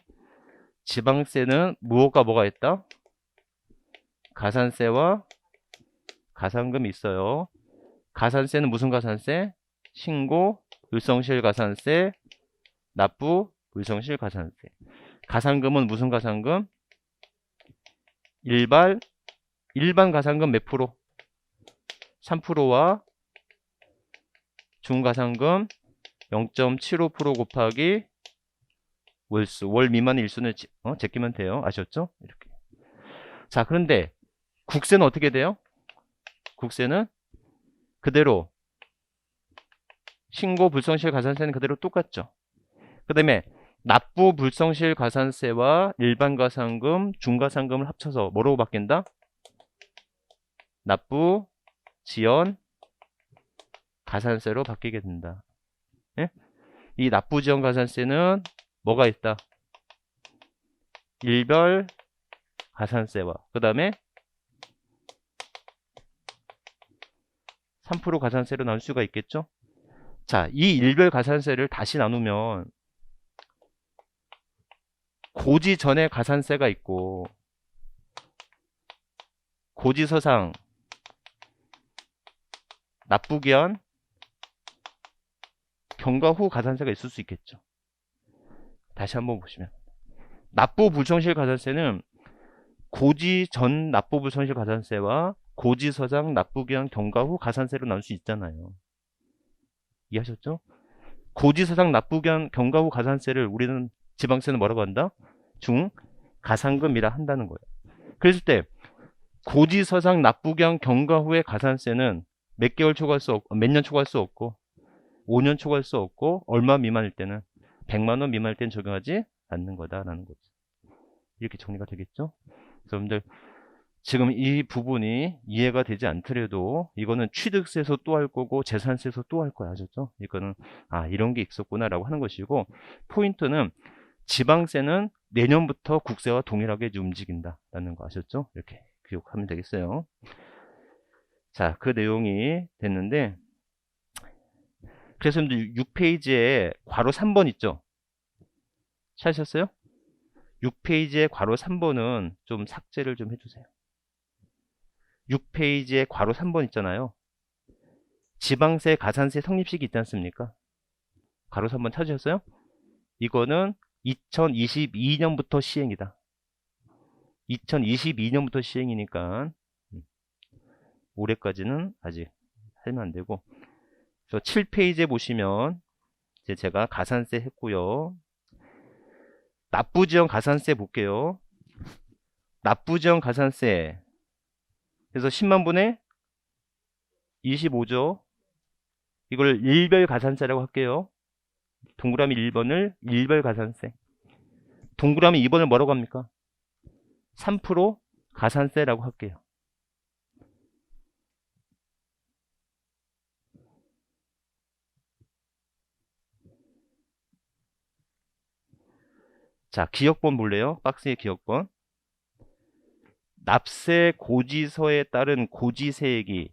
지방세는 무엇과 뭐가 있다? 가산세와 가산금이 있어요. 가산세는 무슨 가산세? 신고, 불성실 가산세, 납부, 불성실 가산세. 가산금은 무슨 가산금? 일반 가산금 몇 프로? 3%와 중가산금 0.75% 곱하기 월수. 월 미만의 일수는 제끼면 돼요. 아셨죠? 이렇게. 자, 그런데 국세는 어떻게 돼요? 국세는 그대로 신고 불성실 가산세는 그대로 똑같죠. 그 다음에 납부 불성실 가산세와 일반 가산금, 중가산금을 합쳐서 뭐라고 바뀐다? 납부 지연 가산세로 바뀌게 된다. 예? 이 납부 지연 가산세는 뭐가 있다? 일별 가산세와 그 다음에 3% 가산세로 나눌 수가 있겠죠? 자, 이 일별 가산세를 다시 나누면 고지 전에 가산세가 있고 고지서상 납부기한 경과 후 가산세가 있을 수 있겠죠. 다시 한번 보시면 납부 불성실 가산세는 고지 전 납부 불성실 가산세와 고지서상 납부기한 경과 후 가산세로 나눌 수 있잖아요. 이해하셨죠? 고지서상 납부기한 경과 후 가산세를 우리는 지방세는 뭐라고 한다? 중가산금이라 한다는 거예요. 그랬을 때 고지서상 납부기한 경과 후의 가산세는 몇 개월 초과할 수 없고 몇 년 초과할 수 없고 5년 초과할 수 없고 얼마 미만일 때는 100만원 미만일 때는 적용하지 않는 거다라는 거죠. 이렇게 정리가 되겠죠? 그래서 여러분들 지금 이 부분이 이해가 되지 않더라도 이거는 취득세에서 또 할 거고 재산세에서 또 할 거야. 아셨죠? 이거는 이런 게 있었구나 라고 하는 것이고, 포인트는 지방세는 내년부터 국세와 동일하게 움직인다 라는 거 아셨죠? 이렇게 기억하면 되겠어요. 자, 그 내용이 됐는데, 그래서 6페이지에 괄호 3번 있죠? 찾으셨어요? 6페이지에 괄호 3번은 좀 삭제를 좀 해주세요. 6페이지에 괄호 3번 있잖아요. 지방세, 가산세 성립식이 있지 않습니까? 괄호 3번 찾으셨어요? 이거는 2022년부터 시행이다. 2022년부터 시행이니까 올해까지는 아직 하면 안 되고. 그래서 7페이지에 보시면 이제 제가 가산세 했고요. 납부지연 가산세 볼게요. 납부지연 가산세. 그래서 10만분의 25죠. 이걸 일별 가산세라고 할게요. 동그라미 1번을 일별 가산세. 동그라미 2번을 뭐라고 합니까? 3% 가산세라고 할게요. 자, 기억번 볼래요? 박스의 기억번. 납세 고지서에 따른 고지세액이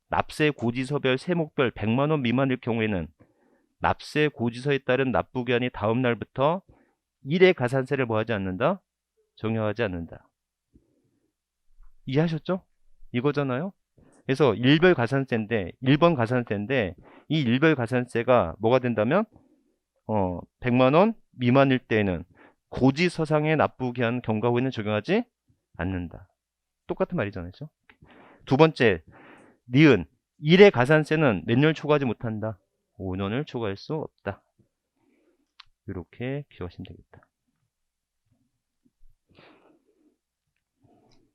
납세 고지서별 세목별 100만원 미만일 경우에는 납세 고지서에 따른 납부기한이 다음 날부터 1회 가산세를 뭐 하지 않는다? 적용하지 않는다. 이해하셨죠? 이거잖아요. 그래서 일별 가산세인데 1번 가산세인데 이 일별 가산세가 뭐가 된다면 100만원 미만일 때에는 고지서상의 납부기한 경과 후에는 적용하지 않는다. 똑같은 말이잖아요. 두 번째, 니은 1회 가산세는 몇 년을 초과하지 못한다. 5년을 초과할 수 없다. 이렇게 기억하시면 되겠다.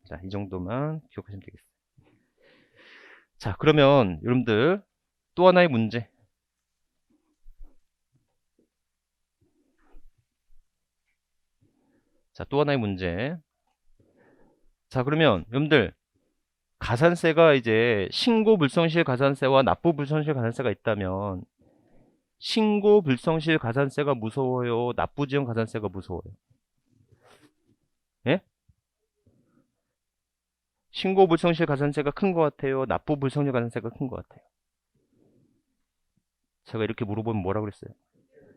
자, 이 정도만 기억하시면 되겠습니다. 자, 그러면 여러분들 또 하나의 문제. 자, 또 하나의 문제. 자, 그러면 여러분들 가산세가 이제 신고 불성실 가산세와 납부 불성실 가산세가 있다면 신고 불성실 가산세가 무서워요? 납부 지연 가산세가 무서워요? 예? 신고 불성실 가산세가 큰 것 같아요? 납부 불성실 가산세가 큰 것 같아요? 제가 이렇게 물어보면 뭐라 그랬어요?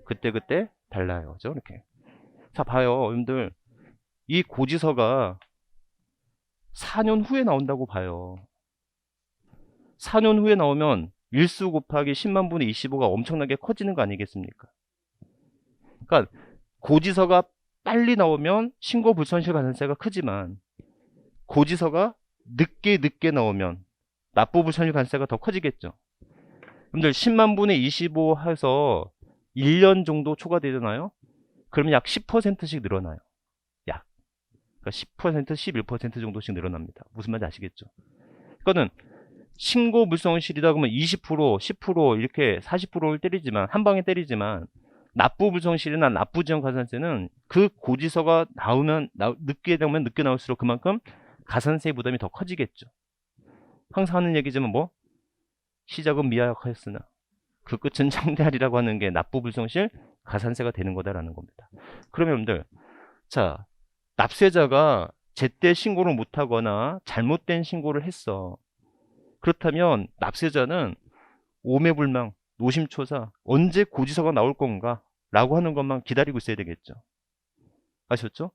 그때그때 달라요. 그죠? 이렇게. 자, 봐요. 여러분들. 이 고지서가 4년 후에 나온다고 봐요. 4년 후에 나오면 일수 곱하기 10만 분의 25가 엄청나게 커지는 거 아니겠습니까? 그러니까 고지서가 빨리 나오면 신고 불성실 가산세가 크지만 고지서가 늦게 나오면 납부 불성실 가산세가 더 커지겠죠. 여러분들 10만 분의 25 해서 1년 정도 초과되잖아요. 그러면 약 10%씩 늘어나요. 약. 그러니까 10%, 11% 정도씩 늘어납니다. 무슨 말인지 아시겠죠? 그거는 신고 불성실이다 그러면 20%, 10% 이렇게 40%를 때리지만 한 방에 때리지만 납부불성실이나 납부지연가산세는 그 고지서가 늦게 되면 늦게 나올수록 그만큼 가산세 부담이 더 커지겠죠. 항상 하는 얘기지만 뭐 시작은 미약하였으나 그 끝은 창대하리라고 하는 게 납부불성실 가산세가 되는 거다라는 겁니다. 그러면 여러분들, 자, 납세자가 제때 신고를 못하거나 잘못된 신고를 했어. 그렇다면 납세자는 오매불망, 노심초사, 언제 고지서가 나올 건가 라고 하는 것만 기다리고 있어야 되겠죠. 아셨죠?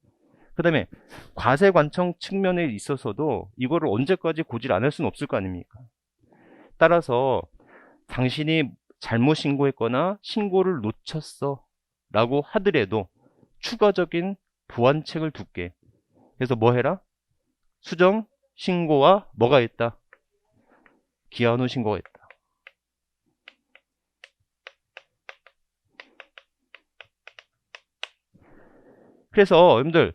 그 다음에 과세관청 측면에 있어서도 이거를 언제까지 고지를 안 할 수는 없을 거 아닙니까? 따라서 당신이 잘못 신고했거나 신고를 놓쳤어 라고 하더라도 추가적인 보완책을 둘게. 그래서 뭐 해라? 수정 신고와 뭐가 있다? 기한 후 신고가 있다. 그래서 여러분들,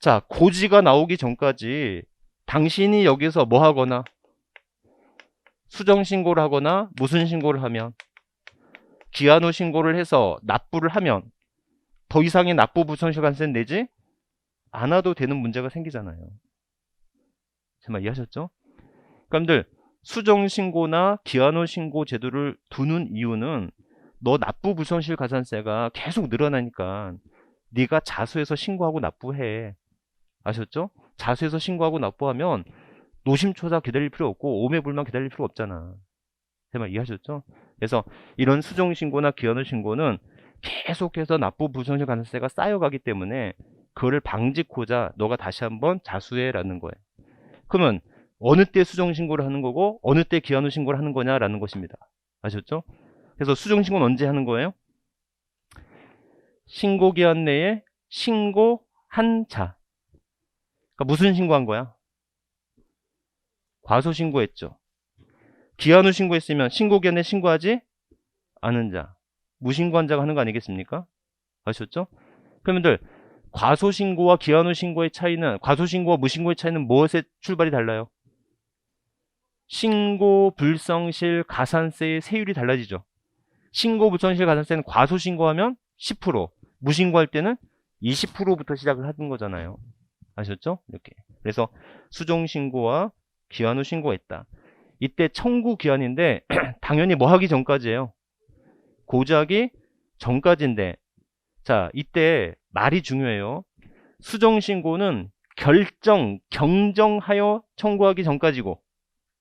자, 고지가 나오기 전까지 당신이 여기서 뭐 하거나 수정 신고를 하거나 무슨 신고를 하면 기한 후 신고를 해서 납부를 하면 더 이상의 납부불성실가산세는 내지 않아도 되는 문제가 생기잖아요. 제 말 이해하셨죠? 그러니까 수정 신고나 기한 후 신고 제도를 두는 이유는 너 납부불성실가산세가 계속 늘어나니까 네가 자수해서 신고하고 납부해. 아셨죠? 자수해서 신고하고 납부하면 노심초사 기다릴 필요 없고 오매불만 기다릴 필요 없잖아. 제 말 이해하셨죠? 그래서 이런 수정 신고나 기한 후 신고는 계속해서 납부불성실 가산세가 쌓여가기 때문에 그거를 방지코자 너가 다시 한번 자수해라는 거예요. 그러면 어느 때 수정 신고를 하는 거고 어느 때 기한 후 신고를 하는 거냐라는 것입니다. 아셨죠? 그래서 수정 신고는 언제 하는 거예요? 신고기한 내에 신고한 자. 그러니까 무슨 신고한 거야? 과소신고했죠. 기한 후 신고했으면 신고기한 내에 신고하지 않은 자. 무신고한 자가 하는 거 아니겠습니까? 아셨죠? 그러면들 과소신고와 기한 후 신고의 차이는, 과소신고와 무신고의 차이는 무엇에 출발이 달라요? 신고 불성실 가산세의 세율이 달라지죠. 신고 불성실 가산세는 과소신고하면 10%, 무신고할 때는 20%부터 시작을 하는 거잖아요. 아셨죠? 이렇게. 그래서 수정신고와 기한 후 신고가 있다. 이때 청구 기한인데 당연히 뭐 하기 전까지예요. 고지하기 전까지인데, 자, 이때 말이 중요해요. 수정신고는 경정하여 청구하기 전까지고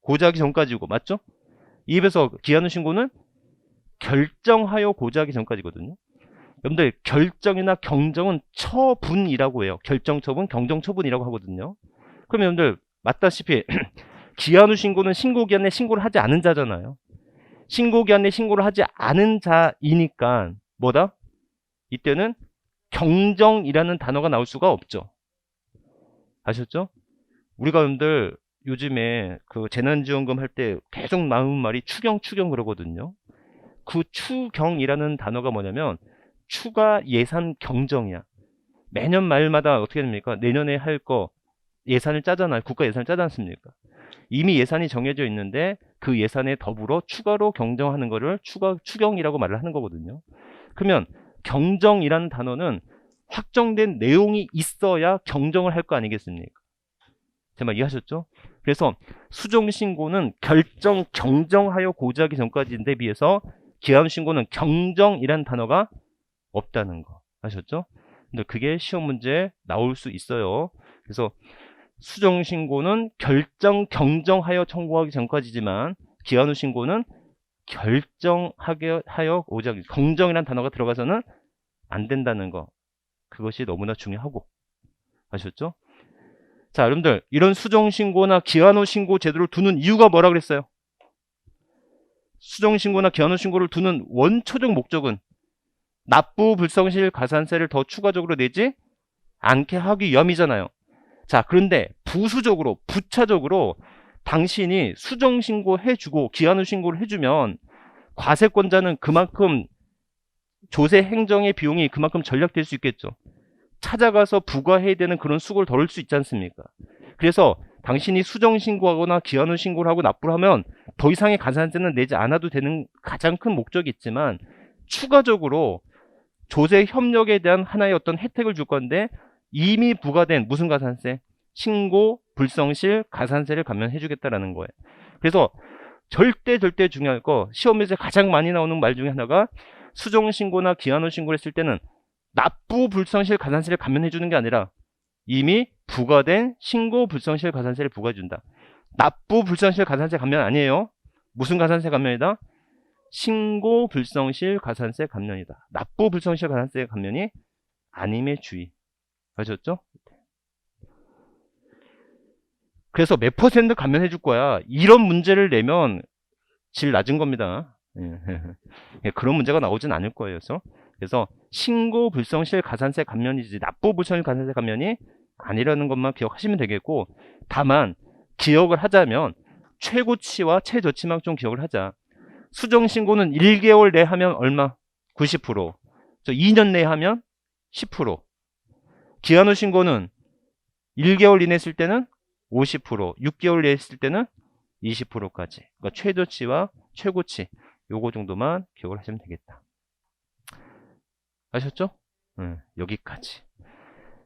고지하기 전까지고, 맞죠? 입에서 기한 후 신고는 결정하여 고지하기 전까지거든요. 여러분들, 결정이나 경정은 처분이라고 해요. 결정 처분, 경정 처분이라고 하거든요. 그럼 여러분들 맞다시피 기한 후 신고는 신고기한 내 신고를 하지 않은 자잖아요. 신고기한 내 신고를 하지 않은 자이니까 뭐다? 이때는 경정이라는 단어가 나올 수가 없죠. 아셨죠? 우리가 여러분들 요즘에 그 재난지원금 할 때 계속 나오는 말이 추경 그러거든요. 그 추경이라는 단어가 뭐냐면 추가 예산 경정이야. 매년 말마다 어떻게 됩니까? 내년에 할 거 예산을 짜잖아요. 국가 예산을 짜지 않습니까? 이미 예산이 정해져 있는데 그 예산에 더불어 추가로 경정하는 거를 추경이라고 말을 하는 거거든요. 그러면 경정이라는 단어는 확정된 내용이 있어야 경정을 할 거 아니겠습니까? 제 말 이해하셨죠? 그래서 수정신고는 경정하여 고지하기 전까지인데 비해서 기한신고는 경정이라는 단어가 없다는 거 아셨죠? 근데 그게 시험 문제에 나올 수 있어요. 그래서 수정신고는 경정하여 청구하기 전까지지만 기한 후 신고는 결정하여 고지하기, 경정이라는 단어가 들어가서는 안 된다는 거, 그것이 너무나 중요하고, 아셨죠? 자, 여러분들, 이런 수정신고나 기한 후 신고 제도를 두는 이유가 뭐라 그랬어요? 수정신고나 기한 후 신고를 두는 원초적 목적은 납부 불성실 가산세를 더 추가적으로 내지 않게 하기 위함이잖아요. 자, 그런데 부차적으로 당신이 수정신고 해주고 기한 후 신고를 해주면 과세권자는 그만큼 조세 행정의 비용이 그만큼 절약될 수 있겠죠. 찾아가서 부과해야 되는 그런 수고를 덜을 수 있지 않습니까? 그래서 당신이 수정신고하거나 기한 후 신고를 하고 납부를 하면 더 이상의 가산세는 내지 않아도 되는 가장 큰 목적이 있지만 추가적으로 조세 협력에 대한 하나의 어떤 혜택을 줄 건데 이미 부과된 무슨 가산세? 신고 불성실 가산세를 감면해 주겠다라는 거예요. 그래서 절대 중요할 거 시험에서 가장 많이 나오는 말 중에 하나가 수정신고나 기한후 신고를 했을 때는 납부 불성실 가산세를 감면해 주는 게 아니라 이미 부과된 신고 불성실 가산세를 부과해 준다. 납부 불성실 가산세 감면 아니에요. 무슨 가산세 감면이다? 신고 불성실 가산세 감면이다. 납부 불성실 가산세 감면이 아님의 주의. 아셨죠? 그래서 몇 퍼센트 감면해 줄 거야. 이런 문제를 내면 질 낮은 겁니다. 그런 문제가 나오진 않을 거예요. 그래서 신고 불성실 가산세 감면이지 납부 불성실 가산세 감면이 아니라는 것만 기억하시면 되겠고, 다만 기억을 하자면 최고치와 최저치만 좀 기억을 하자. 수정신고는 1개월 내에 하면 얼마? 90%. 2년 내에 하면 10%. 기한후 신고는 1개월 이내 했을 때는 50%, 6개월 내에 했을 때는 20%까지. 그러니까 최저치와 최고치 요거 정도만 기억을 하시면 되겠다. 아셨죠? 여기까지.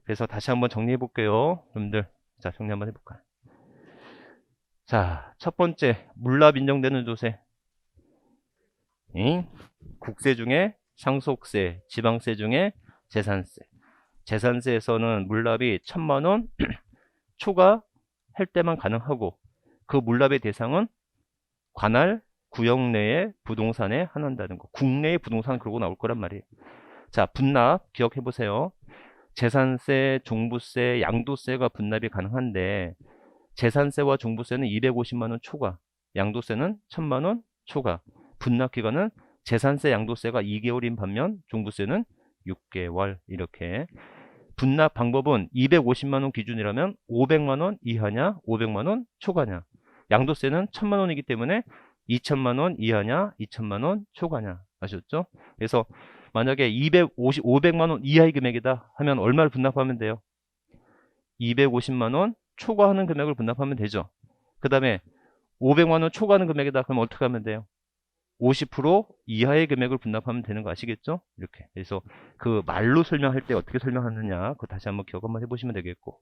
그래서 다시 한번 정리해 볼게요. 여러분들, 자, 정리 한번 해볼까요? 자, 첫 번째, 물납 인정되는 조세. 국세 중에 상속세, 지방세 중에 재산세. 재산세에서는 물납이 1000만원 초과할 때만 가능하고, 그 물납의 대상은 관할 구역 내의 부동산에 한한다는 거. 국내의 부동산 그러고 나올 거란 말이에요. 자, 분납 기억해 보세요. 재산세, 종부세, 양도세가 분납이 가능한데 재산세와 종부세는 250만원 초과, 양도세는 1000만원 초과. 분납 기간은 재산세, 양도세가 2개월인 반면 종부세는 6개월. 이렇게 분납 방법은 250만원 기준이라면 500만원 이하냐 500만원 초과냐, 양도세는 1000만원이기 때문에 2000만원 이하냐 2000만원 초과냐. 아셨죠? 그래서 만약에 500만원 이하의 금액이다 하면 얼마를 분납하면 돼요? 250만원 초과하는 금액을 분납하면 되죠. 그 다음에 500만원 초과하는 금액이다 그럼 어떻게 하면 돼요? 50% 이하의 금액을 분납하면 되는 거 아시겠죠? 이렇게. 그래서 그 말로 설명할 때 어떻게 설명하느냐 그거 다시 한번 기억 한번 해보시면 되겠고.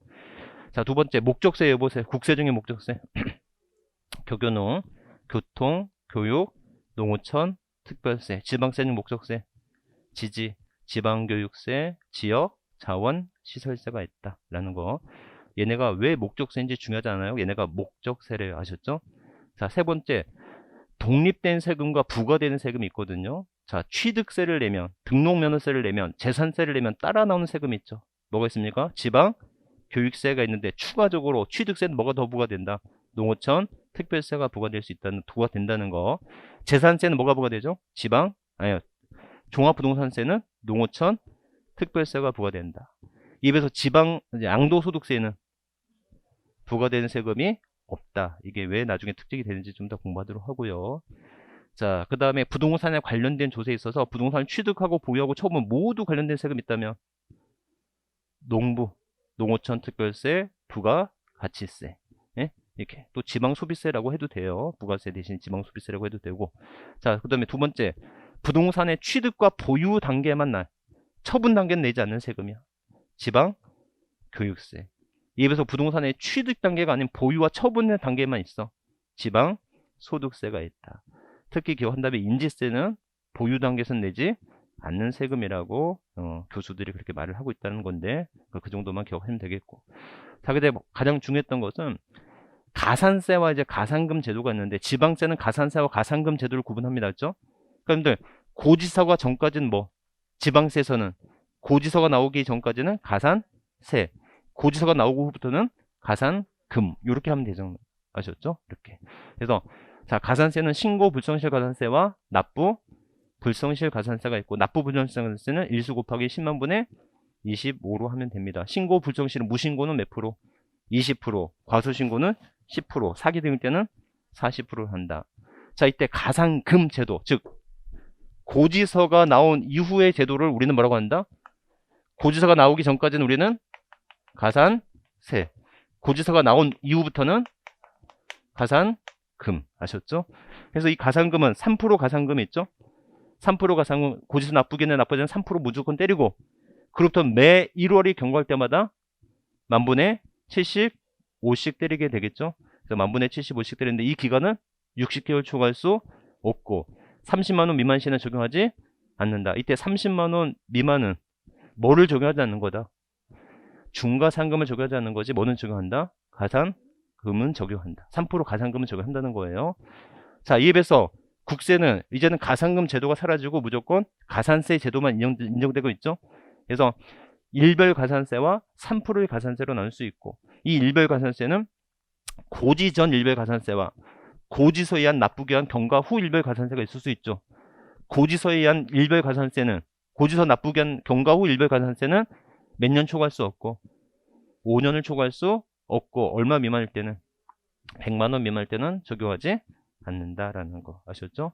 자, 두 번째, 목적세 여보세. 국세 중에 목적세. 교교농, 교통, 교육, 농어촌, 특별세. 지방세는 목적세. 지지, 지방교육세, 지역, 자원, 시설세가 있다라는 거. 얘네가 왜 목적세인지 중요하지 않아요? 얘네가 목적세래요. 아셨죠? 자, 세 번째, 독립된 세금과 부과되는 세금이 있거든요. 자, 취득세를 내면, 등록면허세를 내면, 재산세를 내면 따라 나오는 세금이 있죠. 뭐가 있습니까? 지방 교육세가 있는데 추가적으로 취득세는 뭐가 더 부과된다? 농어촌 특별세가 부과될 수 있다는, 부과된다는 거. 재산세는 뭐가 부과되죠? 지방, 아니요, 종합부동산세는 농어촌 특별세가 부과된다. 입에서 지방 양도소득세는 부과되는 세금이 없다. 이게 왜 나중에 특징이 되는지 좀 더 공부하도록 하고요. 자, 그 다음에 부동산에 관련된 조세에 있어서 부동산 취득하고 보유하고 처분 모두 관련된 세금 있다면 농부, 농어촌 특별세, 부가가치세, 예? 이렇게 또 지방소비세라고 해도 돼요. 부가세 대신 지방소비세라고 해도 되고. 자, 그 다음에 두 번째, 부동산의 취득과 보유 단계만 날, 처분 단계는 내지 않는 세금이야. 지방교육세. 이에서 부동산의 취득 단계가 아닌 보유와 처분의 단계만 있어. 지방소득세가 있다. 특히 기억한다면 인지세는 보유 단계에서 내지 않는 세금이라고 교수들이 그렇게 말을 하고 있다는 건데 그 정도만 기억하면 되겠고. 자, 근데 가장 중요했던 것은 가산세와 이제 가산금 제도가 있는데, 지방세는 가산세와 가산금 제도를 구분합니다. 그렇죠? 그런데 고지서가 전까지는 뭐, 지방세에서는 고지서가 나오기 전까지는 가산세, 고지서가 나오고 후부터는 가산금, 이렇게 하면 되죠. 아셨죠? 이렇게. 그래서 자, 가산세는 신고 불성실 가산세와 납부 불성실 가산세가 있고, 납부 불성실 가산세는 일수 곱하기 10만 분의 25로 하면 됩니다. 신고 불성실은 무신고는 몇 프로? 20%, 과소신고는 10%, 사기 등일 때는 40%를 한다. 자, 이때 가산금 제도, 즉 고지서가 나온 이후의 제도를 우리는 뭐라고 한다? 고지서가 나오기 전까지는 우리는 가산세, 고지서가 나온 이후부터는 가산금. 아셨죠? 그래서 이 가산금은 3% 가산금이 있죠? 3% 가산금, 고지서 납부기는 납부자는 3% 무조건 때리고, 그로부터 매 1월이 경과할 때마다 만분의 75씩 때리게 되겠죠. 그래서 만분의 75씩 때리는데 이 기간은 60개월 초과할 수 없고 30만원 미만 시에는 적용하지 않는다. 이때 30만원 미만은 뭐를 적용하지 않는 거다? 중과상금을 적용하지 않는 거지. 뭐는 적용한다? 가산금은 적용한다. 3% 가산금은 적용한다는 거예요. 자, 이에 비해서 국세는 이제는 가산금 제도가 사라지고 무조건 가산세 제도만 인정되고 있죠. 그래서 일별 가산세와 3%의 가산세로 나눌 수 있고, 이 일별 가산세는 고지 전 일별 가산세와 고지서에 의한 납부기한 경과 후 일별 가산세가 있을 수 있죠. 고지서에 의한 일별 가산세는, 고지서 납부기한 경과 후 일별 가산세는 몇 년 초과할 수 없고 5년을 초과할 수 없고, 얼마 미만일 때는 100만원 미만일 때는 적용하지 않는다라는 거 아셨죠?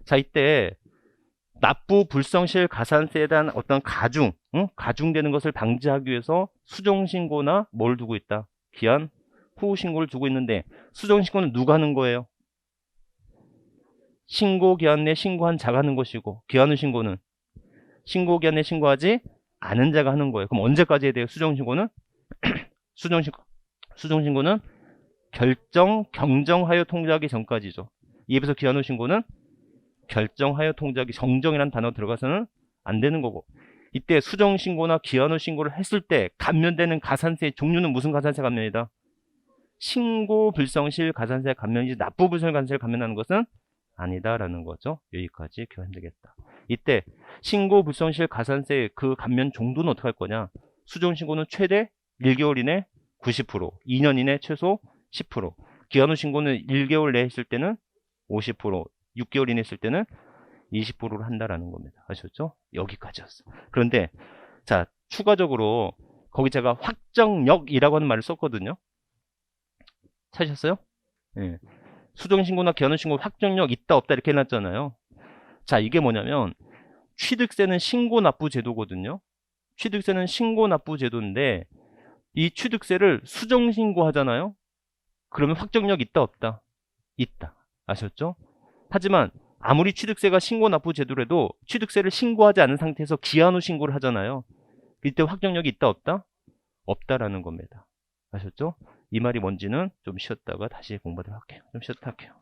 자, 이때 납부 불성실 가산세에 대한 어떤 가중되는 것을 방지하기 위해서 수정신고나 뭘 두고 있다? 기한 후 신고를 두고 있는데, 수정신고는 누가 하는 거예요? 신고기한 내 신고한 자가 하는 것이고, 기한 후 신고는 신고기한 내 신고하지 않은 자가 하는 거예요. 그럼 언제까지 해야 돼요? 수정신고는 수정신고는 경정하여 통지하기 전까지죠. 이에 비해서 기한 후 신고는 결정하여 통지하기, 정정이라는 단어 들어가서는 안 되는 거고, 이때 수정신고나 기한 후 신고를 했을 때 감면되는 가산세의 종류는 무슨 가산세 감면이다? 신고 불성실 가산세 감면이지 납부 불성실 가산세를 감면하는 것은 아니다라는 거죠. 여기까지 기억하면 되겠다. 이때 신고 불성실 가산세 그 감면 정도는 어떻게 할 거냐? 수정신고는 최대 1개월 이내 90%, 2년 이내 최소 10%, 기한 후 신고는 1개월 내에 했을 때는 50%, 6개월 이내 했을 때는 20%를 한다라는 겁니다. 아셨죠? 여기까지였어. 그런데 자, 추가적으로 거기 제가 확정력이라고 하는 말을 썼거든요. 찾으셨어요? 예. 수정신고나 기한 후 신고 확정력 있다 없다 이렇게 해놨잖아요. 자, 이게 뭐냐면 취득세는 신고납부 제도거든요. 취득세는 신고납부 제도인데 이 취득세를 수정신고 하잖아요. 그러면 확정력 있다 없다? 있다. 아셨죠? 하지만 아무리 취득세가 신고납부 제도라도 취득세를 신고하지 않은 상태에서 기한 후 신고를 하잖아요. 이때 확정력이 있다 없다? 없다라는 겁니다. 아셨죠? 이 말이 뭔지는 좀 쉬었다가 다시 공부하도록 할게요. 좀 쉬었다 할게요.